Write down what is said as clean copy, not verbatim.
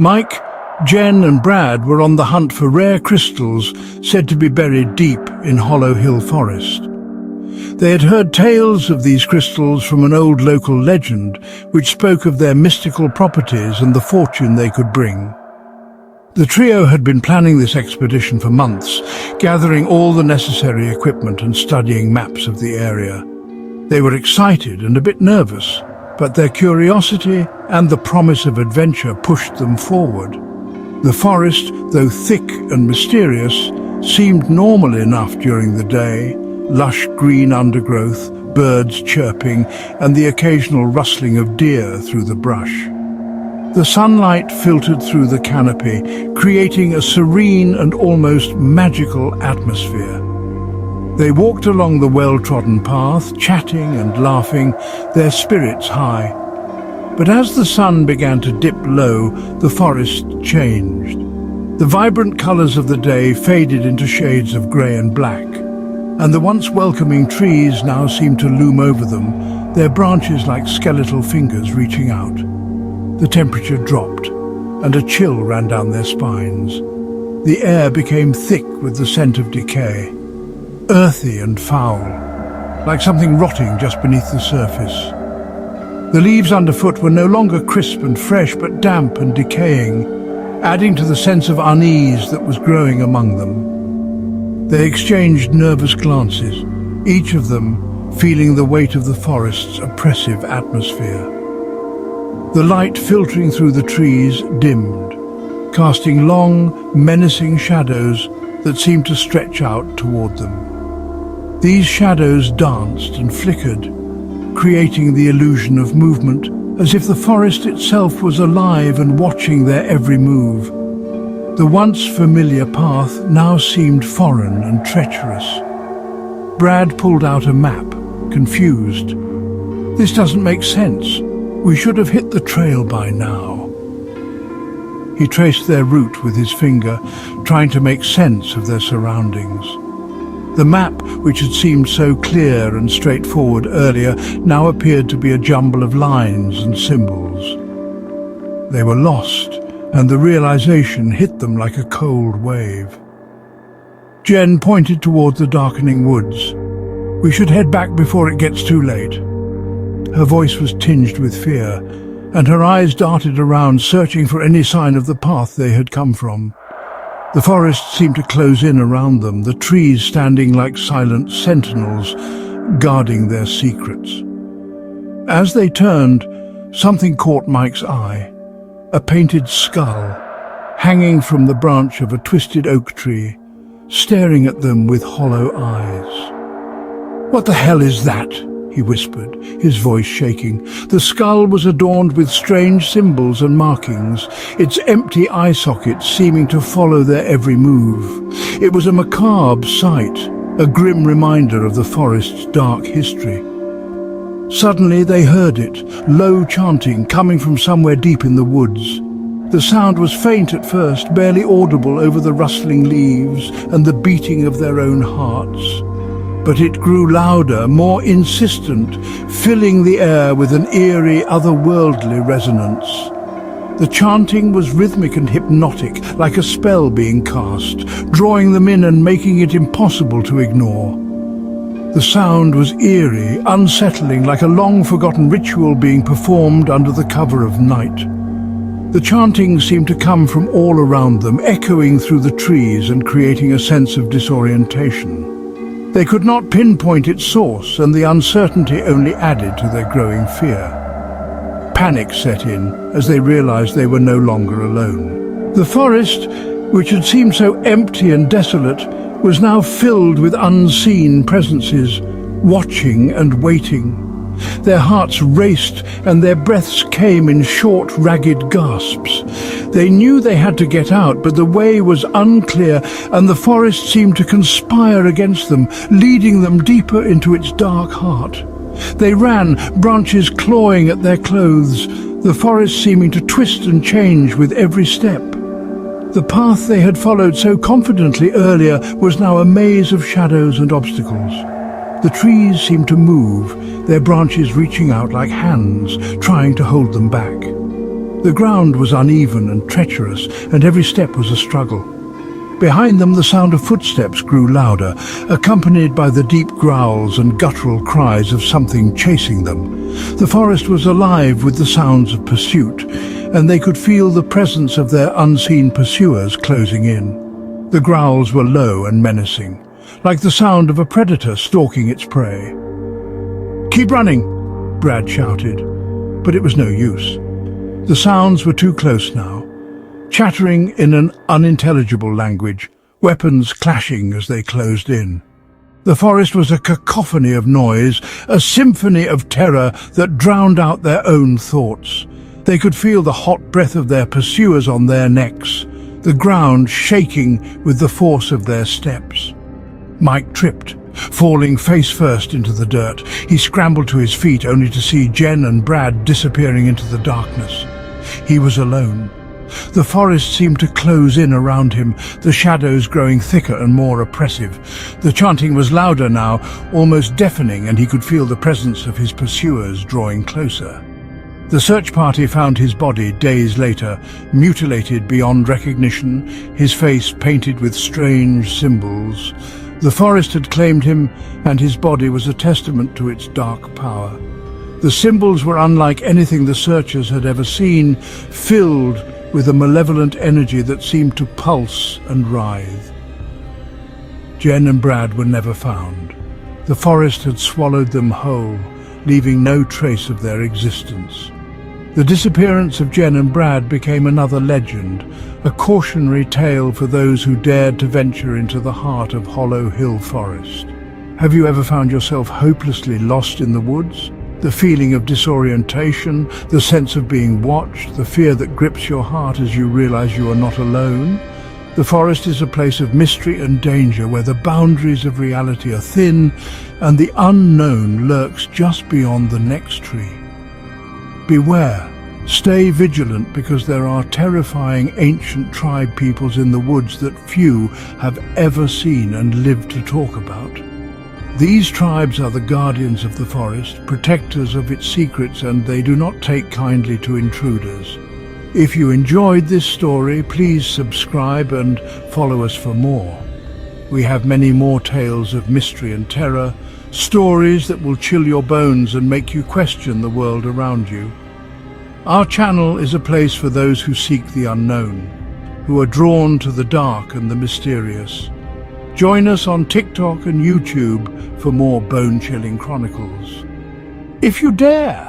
Mike, Jen and Brad were on the hunt for rare crystals said to be buried deep in Hollow Hill Forest. They had heard tales of these crystals from an old local legend which spoke of their mystical properties and the fortune they could bring. The trio had been planning this expedition for months, gathering all the necessary equipment and studying maps of the area. They were excited and a bit nervous, but their curiosity and the promise of adventure pushed them forward. The forest, though thick and mysterious, seemed normal enough during the day. Lush green undergrowth, birds chirping, and the occasional rustling of deer through the brush. The sunlight filtered through the canopy, creating a serene and almost magical atmosphere. They walked along the well-trodden path, chatting and laughing, their spirits high. But as the sun began to dip low, the forest changed. The vibrant colours of the day faded into shades of grey and black, and the once welcoming trees now seemed to loom over them, their branches like skeletal fingers reaching out. The temperature dropped, and a chill ran down their spines. The air became thick with the scent of decay, earthy and foul, like something rotting just beneath the surface. The leaves underfoot were no longer crisp and fresh, but damp and decaying, adding to the sense of unease that was growing among them. They exchanged nervous glances, each of them feeling the weight of the forest's oppressive atmosphere. The light filtering through the trees dimmed, casting long, menacing shadows that seemed to stretch out toward them. These shadows danced and flickered, creating the illusion of movement, as if the forest itself was alive and watching their every move. The once familiar path now seemed foreign and treacherous. Brad pulled out a map, confused. "This doesn't make sense. We should have hit the trail by now." He traced their route with his finger, trying to make sense of their surroundings. The map, which had seemed so clear and straightforward earlier, now appeared to be a jumble of lines and symbols. They were lost, and the realization hit them like a cold wave. Jen pointed toward the darkening woods. "We should head back before it gets too late." Her voice was tinged with fear, and her eyes darted around, searching for any sign of the path they had come from. The forest seemed to close in around them, the trees standing like silent sentinels, guarding their secrets. As they turned, something caught Mike's eye. A painted skull, hanging from the branch of a twisted oak tree, staring at them with hollow eyes. "What the hell is that?" he whispered, his voice shaking. The skull was adorned with strange symbols and markings, its empty eye sockets seeming to follow their every move. It was a macabre sight, a grim reminder of the forest's dark history. Suddenly they heard it, low chanting coming from somewhere deep in the woods. The sound was faint at first, barely audible over the rustling leaves and the beating of their own hearts. But it grew louder, more insistent, filling the air with an eerie, otherworldly resonance. The chanting was rhythmic and hypnotic, like a spell being cast, drawing them in and making it impossible to ignore. The sound was eerie, unsettling, like a long-forgotten ritual being performed under the cover of night. The chanting seemed to come from all around them, echoing through the trees and creating a sense of disorientation. They could not pinpoint its source, and the uncertainty only added to their growing fear. Panic set in as they realized they were no longer alone. The forest, which had seemed so empty and desolate, was now filled with unseen presences, watching and waiting. Their hearts raced and their breaths came in short, ragged gasps. They knew they had to get out, but the way was unclear, and the forest seemed to conspire against them, leading them deeper into its dark heart. They ran, branches clawing at their clothes, the forest seeming to twist and change with every step. The path they had followed so confidently earlier was now a maze of shadows and obstacles. The trees seemed to move, their branches reaching out like hands, trying to hold them back. The ground was uneven and treacherous, and every step was a struggle. Behind them, the sound of footsteps grew louder, accompanied by the deep growls and guttural cries of something chasing them. The forest was alive with the sounds of pursuit, and they could feel the presence of their unseen pursuers closing in. The growls were low and menacing, like the sound of a predator stalking its prey. "Keep running!" Brad shouted, but it was no use. The sounds were too close now, chattering in an unintelligible language, weapons clashing as they closed in. The forest was a cacophony of noise, a symphony of terror that drowned out their own thoughts. They could feel the hot breath of their pursuers on their necks, the ground shaking with the force of their steps. Mike tripped, falling face first into the dirt. He scrambled to his feet only to see Jen and Brad disappearing into the darkness. He was alone. The forest seemed to close in around him, the shadows growing thicker and more oppressive. The chanting was louder now, almost deafening, and he could feel the presence of his pursuers drawing closer. The search party found his body days later, mutilated beyond recognition, his face painted with strange symbols. The forest had claimed him, and his body was a testament to its dark power. The symbols were unlike anything the searchers had ever seen, filled with a malevolent energy that seemed to pulse and writhe. Jen and Brad were never found. The forest had swallowed them whole, leaving no trace of their existence. The disappearance of Jen and Brad became another legend, a cautionary tale for those who dared to venture into the heart of Hollow Hill Forest. Have you ever found yourself hopelessly lost in the woods? The feeling of disorientation, the sense of being watched, the fear that grips your heart as you realize you are not alone? The forest is a place of mystery and danger where the boundaries of reality are thin and the unknown lurks just beyond the next tree. Beware. Stay vigilant, because there are terrifying ancient tribe peoples in the woods that few have ever seen and lived to talk about. These tribes are the guardians of the forest, protectors of its secrets, and they do not take kindly to intruders. If you enjoyed this story, please subscribe and follow us for more. We have many more tales of mystery and terror, stories that will chill your bones and make you question the world around you. Our channel is a place for those who seek the unknown, who are drawn to the dark and the mysterious. Join us on TikTok and YouTube for more bone-chilling chronicles. If you dare!